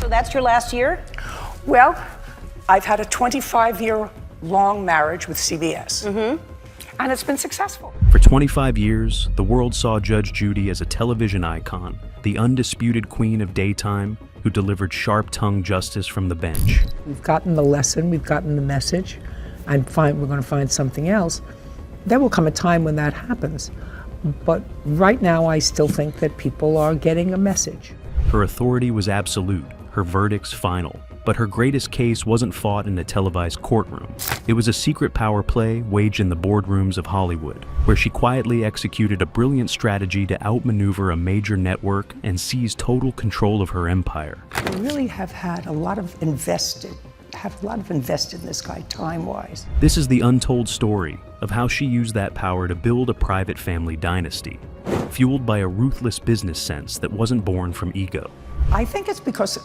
So that's your last year? Well, I've had a 25-year-long marriage with CBS, and it's been successful. For 25 years, the world saw Judge Judy as a television icon, the undisputed queen of daytime who delivered sharp-tongued justice from the bench. We've gotten the lesson, we've gotten the message, and we're going to find something else. There will come a time when that happens, but right now I still think that people are getting a message. Her authority was absolute, her verdicts final. But her greatest case wasn't fought in a televised courtroom. It was a secret power play waged in the boardrooms of Hollywood, where she quietly executed a brilliant strategy to outmaneuver a major network and seize total control of her empire. I really have had a lot of invested in this guy time-wise. This is the untold story of how she used that power to build a private family dynasty, fueled by a ruthless business sense that wasn't born from ego. I think it's because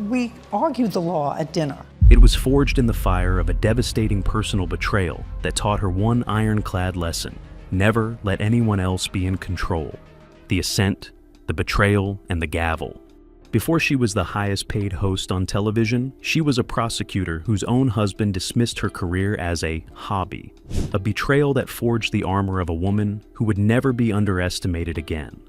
we argued the law at dinner. It was forged in the fire of a devastating personal betrayal that taught her one ironclad lesson: never let anyone else be in control. The assent, the betrayal, and the gavel. Before she was the highest paid host on television, she was a prosecutor whose own husband dismissed her career as a hobby. A betrayal that forged the armor of a woman who would never be underestimated again.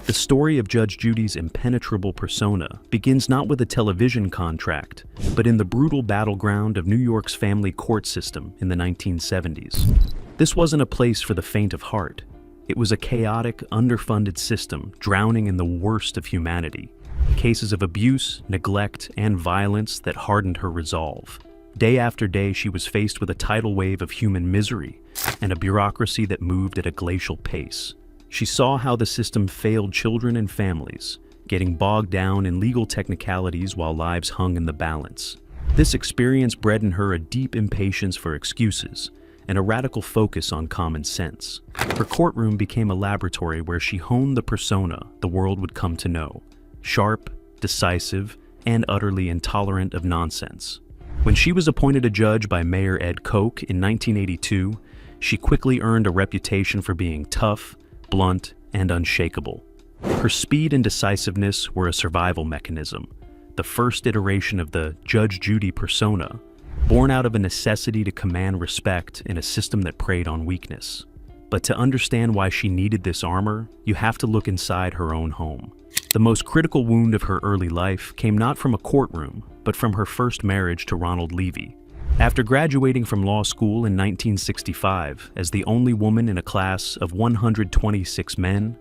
The story of Judge Judy's impenetrable persona begins not with a television contract, but in the brutal battleground of New York's family court system in the 1970s. This wasn't a place for the faint of heart. It was a chaotic, underfunded system drowning in the worst of humanity. Cases of abuse, neglect, and violence that hardened her resolve. Day after day, she was faced with a tidal wave of human misery and a bureaucracy that moved at a glacial pace. She saw how the system failed children and families, getting bogged down in legal technicalities while lives hung in the balance. This experience bred in her a deep impatience for excuses and a radical focus on common sense. Her courtroom became a laboratory where she honed the persona the world would come to know: sharp, decisive, and utterly intolerant of nonsense. When she was appointed a judge by Mayor Ed Koch in 1982, she quickly earned a reputation for being tough, blunt, and unshakable. Her speed and decisiveness were a survival mechanism, the first iteration of the Judge Judy persona, born out of a necessity to command respect in a system that preyed on weakness. But to understand why she needed this armor, you have to look inside her own home. The most critical wound of her early life came not from a courtroom, but from her first marriage to Ronald Levy. After graduating from law school in 1965 as the only woman in a class of 126 men,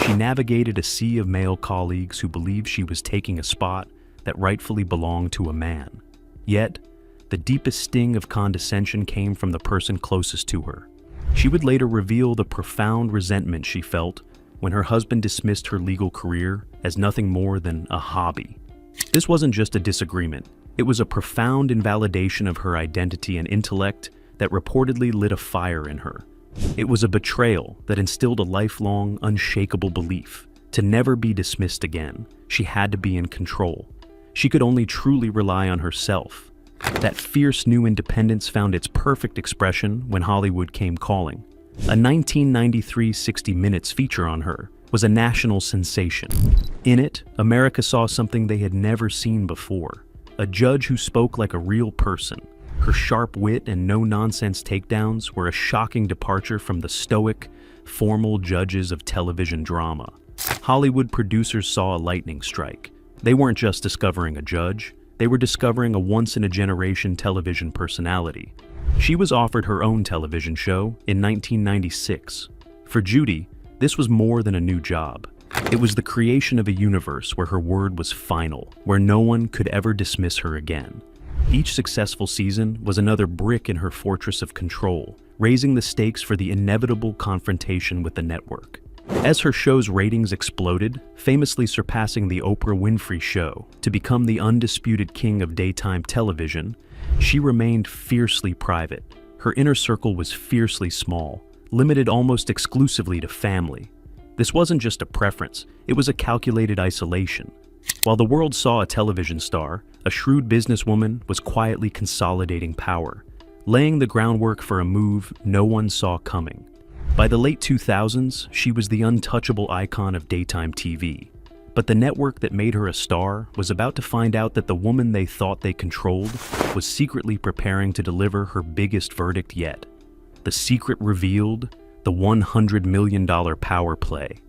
she navigated a sea of male colleagues who believed she was taking a spot that rightfully belonged to a man. Yet, the deepest sting of condescension came from the person closest to her. She would later reveal the profound resentment she felt when her husband dismissed her legal career as nothing more than a hobby. This wasn't just a disagreement. It was a profound invalidation of her identity and intellect that reportedly lit a fire in her. It was a betrayal that instilled a lifelong, unshakable belief to never be dismissed again. She had to be in control. She could only truly rely on herself. That fierce new independence found its perfect expression when Hollywood came calling. A 1993 60 Minutes feature on her was a national sensation. In it, America saw something they had never seen before. A judge who spoke like a real person. Her sharp wit and no-nonsense takedowns were a shocking departure from the stoic, formal judges of television drama. Hollywood producers saw a lightning strike. They weren't just discovering a judge, they were discovering a once-in-a-generation television personality. She was offered her own television show in 1996. For Judy, this was more than a new job. It was the creation of a universe where her word was final, where no one could ever dismiss her again. Each successful season was another brick in her fortress of control, raising the stakes for the inevitable confrontation with the network. As her show's ratings exploded, famously surpassing The Oprah Winfrey Show to become the undisputed king of daytime television, she remained fiercely private. Her inner circle was fiercely small, limited almost exclusively to family. This wasn't just a preference, it was a calculated isolation. While the world saw a television star, a shrewd businesswoman was quietly consolidating power, laying the groundwork for a move no one saw coming. By the late 2000s, she was the untouchable icon of daytime TV. But the network that made her a star was about to find out that the woman they thought they controlled was secretly preparing to deliver her biggest verdict yet. The secret revealed: the $100 million power play.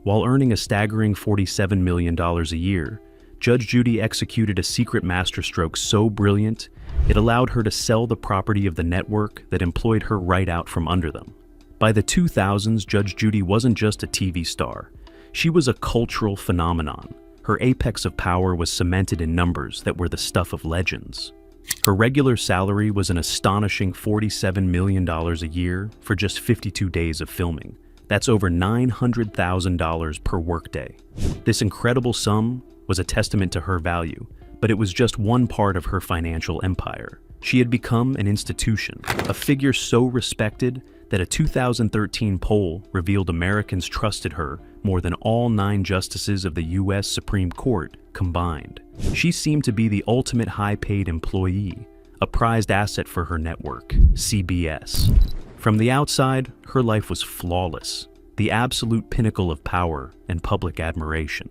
While earning a staggering $47 million a year, Judge Judy executed a secret masterstroke so brilliant, it allowed her to sell the property of the network that employed her right out from under them. By the 2000s, Judge Judy wasn't just a TV star. She was a cultural phenomenon. Her apex of power was cemented in numbers that were the stuff of legends. Her regular salary was an astonishing $47 million a year for just 52 days of filming. That's over $900,000 per workday. This incredible sum was a testament to her value, but it was just one part of her financial empire. She had become an institution, a figure so respected that a 2013 poll revealed Americans trusted her more than all 9 justices of the U.S. Supreme Court combined. She seemed to be the ultimate high-paid employee, a prized asset for her network, CBS. From the outside, her life was flawless, the absolute pinnacle of power and public admiration.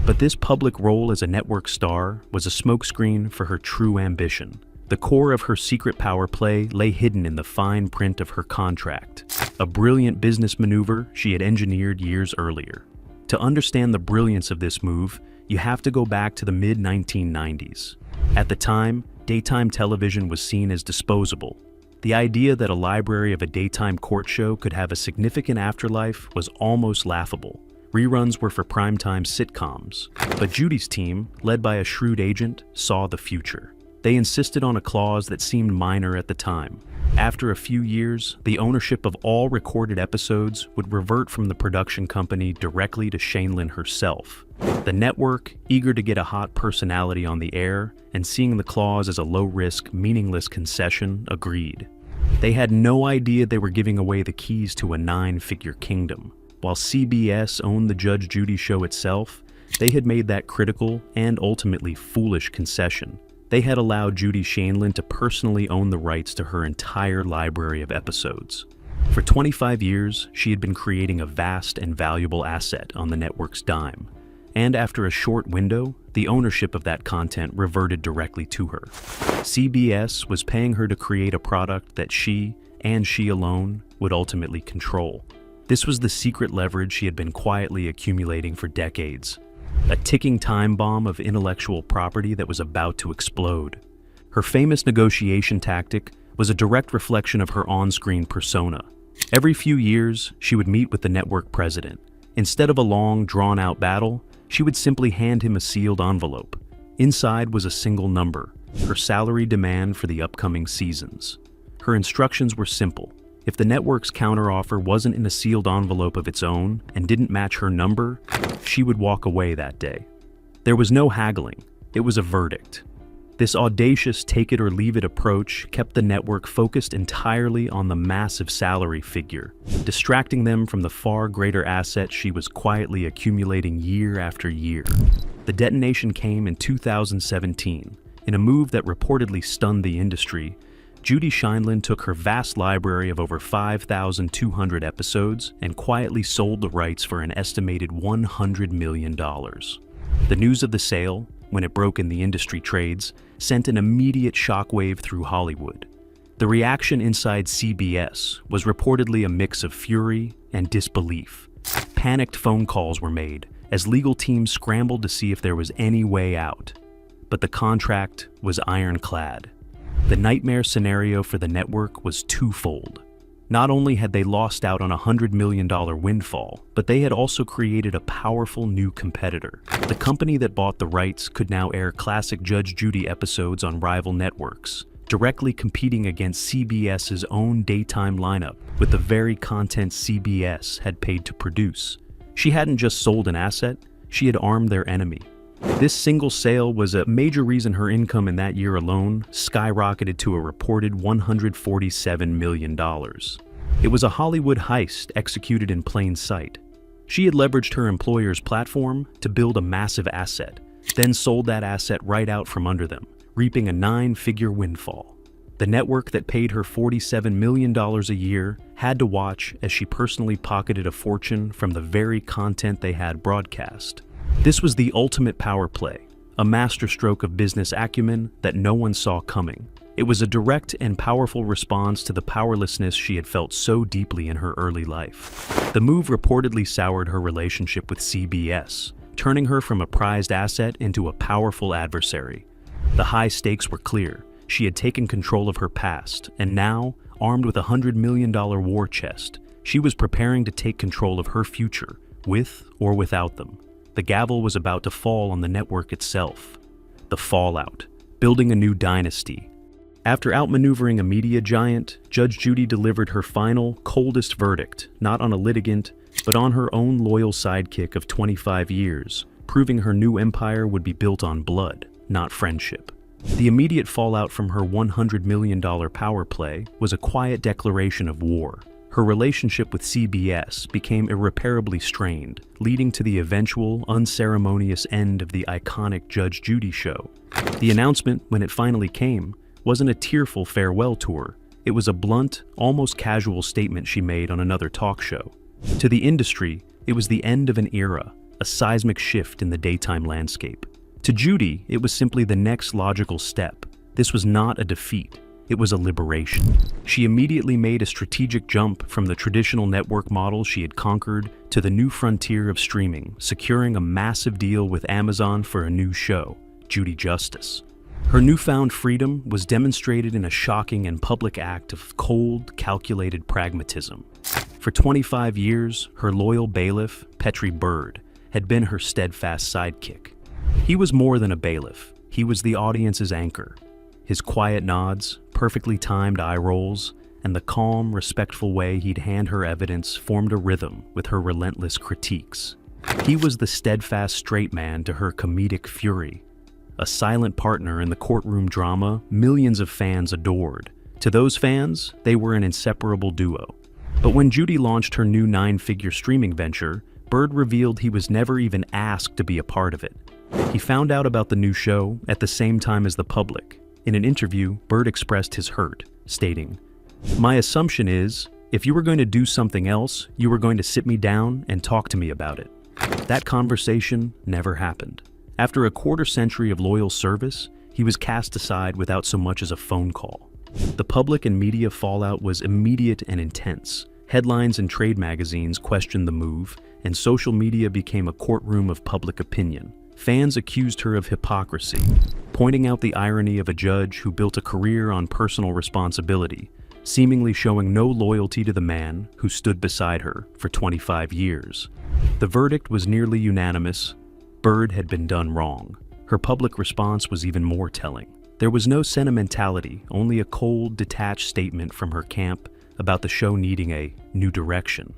But this public role as a network star was a smokescreen for her true ambition. The core of her secret power play lay hidden in the fine print of her contract, a brilliant business maneuver she had engineered years earlier. To understand the brilliance of this move, you have to go back to the mid-1990s. At the time, daytime television was seen as disposable. The idea that a library of a daytime court show could have a significant afterlife was almost laughable. Reruns were for primetime sitcoms. But Judy's team, led by a shrewd agent, saw the future. They insisted on a clause that seemed minor at the time. After a few years, the ownership of all recorded episodes would revert from the production company directly to Sheindlin herself. The network, eager to get a hot personality on the air and seeing the clause as a low-risk, meaningless concession, agreed. They had no idea they were giving away the keys to a 9-figure kingdom. While CBS owned the Judge Judy show itself, they had made that critical and ultimately foolish concession. They had allowed Judy Sheindlin to personally own the rights to her entire library of episodes. For 25 years, she had been creating a vast and valuable asset on the network's dime. And after a short window, the ownership of that content reverted directly to her. CBS was paying her to create a product that she, and she alone, would ultimately control. This was the secret leverage she had been quietly accumulating for decades. A ticking time bomb of intellectual property that was about to explode. Her famous negotiation tactic was a direct reflection of her on-screen persona. Every few years, she would meet with the network president. Instead of a long, drawn-out battle, she would simply hand him a sealed envelope. Inside was a single number, her salary demand for the upcoming seasons. Her instructions were simple. If the network's counteroffer wasn't in a sealed envelope of its own and didn't match her number, she would walk away that day. There was no haggling. It was a verdict. This audacious take-it-or-leave-it approach kept the network focused entirely on the massive salary figure, distracting them from the far greater assets she was quietly accumulating year after year. The detonation came in 2017. In a move that reportedly stunned the industry, Judy Sheindlin took her vast library of over 5,200 episodes and quietly sold the rights for an estimated $100 million. The news of the sale, when it broke in the industry trades, sent an immediate shockwave through Hollywood. The reaction inside CBS was reportedly a mix of fury and disbelief. Panicked phone calls were made as legal teams scrambled to see if there was any way out. But the contract was ironclad. The nightmare scenario for the network was twofold. Not only had they lost out on a $100 million windfall, but they had also created a powerful new competitor. The company that bought the rights could now air classic Judge Judy episodes on rival networks, directly competing against CBS's own daytime lineup with the very content CBS had paid to produce. She hadn't just sold an asset, she had armed their enemy. This single sale was a major reason her income in that year alone skyrocketed to a reported $147 million. It was a Hollywood heist executed in plain sight. She had leveraged her employer's platform to build a massive asset, then sold that asset right out from under them, reaping a 9-figure windfall. The network that paid her $47 million a year had to watch as she personally pocketed a fortune from the very content they had broadcast. This was the ultimate power play, a masterstroke of business acumen that no one saw coming. It was a direct and powerful response to the powerlessness she had felt so deeply in her early life. The move reportedly soured her relationship with CBS, turning her from a prized asset into a powerful adversary. The high stakes were clear. She had taken control of her past, and now, armed with a $100 million war chest, she was preparing to take control of her future, with or without them. The gavel was about to fall on the network itself. The fallout, building a new dynasty. After outmaneuvering a media giant, Judge Judy delivered her final, coldest verdict, not on a litigant, but on her own loyal sidekick of 25 years, proving her new empire would be built on blood, not friendship. The immediate fallout from her $100 million power play was a quiet declaration of war. Her relationship with CBS became irreparably strained, leading to the eventual, unceremonious end of the iconic Judge Judy show. The announcement, when it finally came, wasn't a tearful farewell tour. It was a blunt, almost casual statement she made on another talk show. To the industry, it was the end of an era, a seismic shift in the daytime landscape. To Judy, it was simply the next logical step. This was not a defeat. It was a liberation. She immediately made a strategic jump from the traditional network model she had conquered to the new frontier of streaming, securing a massive deal with Amazon for a new show, Judy Justice. Her newfound freedom was demonstrated in a shocking and public act of cold, calculated pragmatism. For 25 years, her loyal bailiff, Petrie Bird, had been her steadfast sidekick. He was more than a bailiff. He was the audience's anchor. His quiet nods, perfectly timed eye rolls, and the calm, respectful way he'd hand her evidence formed a rhythm with her relentless critiques. He was the steadfast straight man to her comedic fury, a silent partner in the courtroom drama millions of fans adored. To those fans, they were an inseparable duo. But when Judy launched her new 9-figure streaming venture, Bird revealed he was never even asked to be a part of it. He found out about the new show at the same time as the public. In an interview, Bird expressed his hurt, stating, "My assumption is, if you were going to do something else, you were going to sit me down and talk to me about it." That conversation never happened. After a quarter-century of loyal service, he was cast aside without so much as a phone call. The public and media fallout was immediate and intense. Headlines and trade magazines questioned the move, and social media became a courtroom of public opinion. Fans accused her of hypocrisy, pointing out the irony of a judge who built a career on personal responsibility, seemingly showing no loyalty to the man who stood beside her for 25 years. The verdict was nearly unanimous. Bird had been done wrong. Her public response was even more telling. There was no sentimentality, only a cold, detached statement from her camp about the show needing a new direction,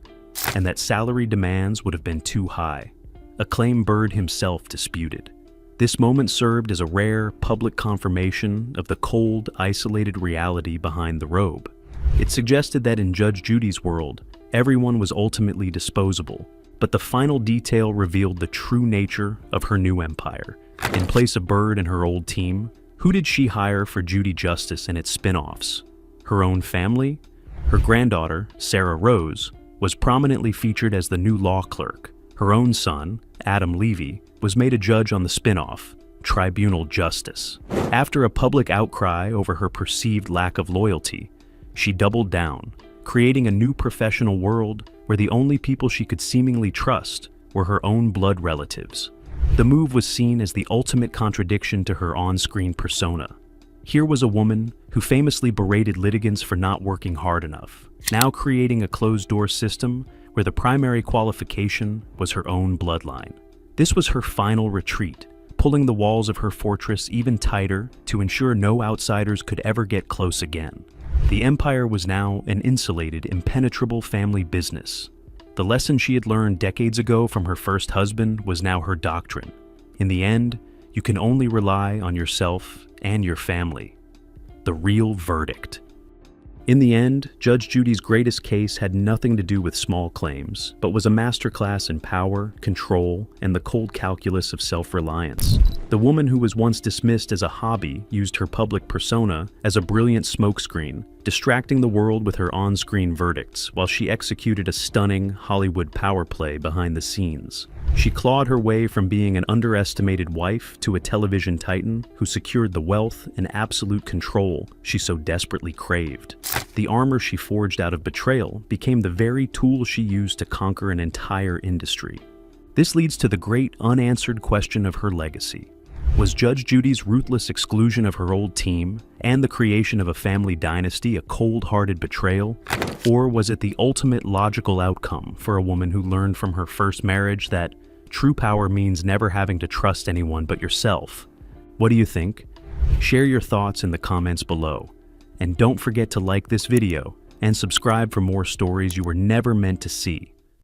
and that salary demands would have been too high, a claim Bird himself disputed. This moment served as a rare, public confirmation of the cold, isolated reality behind the robe. It suggested that in Judge Judy's world, everyone was ultimately disposable, but the final detail revealed the true nature of her new empire. In place of Bird and her old team, who did she hire for Judy Justice and its spin-offs? Her own family? Her granddaughter, Sarah Rose, was prominently featured as the new law clerk. Her own son, Adam Levy, was made a judge on the spin-off, Tribunal Justice. After a public outcry over her perceived lack of loyalty, she doubled down, creating a new professional world where the only people she could seemingly trust were her own blood relatives. The move was seen as the ultimate contradiction to her on-screen persona. Here was a woman who famously berated litigants for not working hard enough, now creating a closed-door system where the primary qualification was her own bloodline. This was her final retreat, pulling the walls of her fortress even tighter to ensure no outsiders could ever get close again. The empire was now an insulated, impenetrable family business. The lesson she had learned decades ago from her first husband was now her doctrine. In the end, you can only rely on yourself and your family. The real verdict. In the end, Judge Judy's greatest case had nothing to do with small claims, but was a masterclass in power, control, and the cold calculus of self-reliance. The woman who was once dismissed as a hobby used her public persona as a brilliant smokescreen, distracting the world with her on-screen verdicts while she executed a stunning Hollywood power play behind the scenes. She clawed her way from being an underestimated wife to a television titan who secured the wealth and absolute control she so desperately craved. The armor she forged out of betrayal became the very tool she used to conquer an entire industry. This leads to the great unanswered question of her legacy. Was Judge Judy's ruthless exclusion of her old team and the creation of a family dynasty a cold-hearted betrayal? Or was it the ultimate logical outcome for a woman who learned from her first marriage that true power means never having to trust anyone but yourself? What do you think? Share your thoughts in the comments below. And don't forget to like this video and subscribe for more stories you were never meant to see.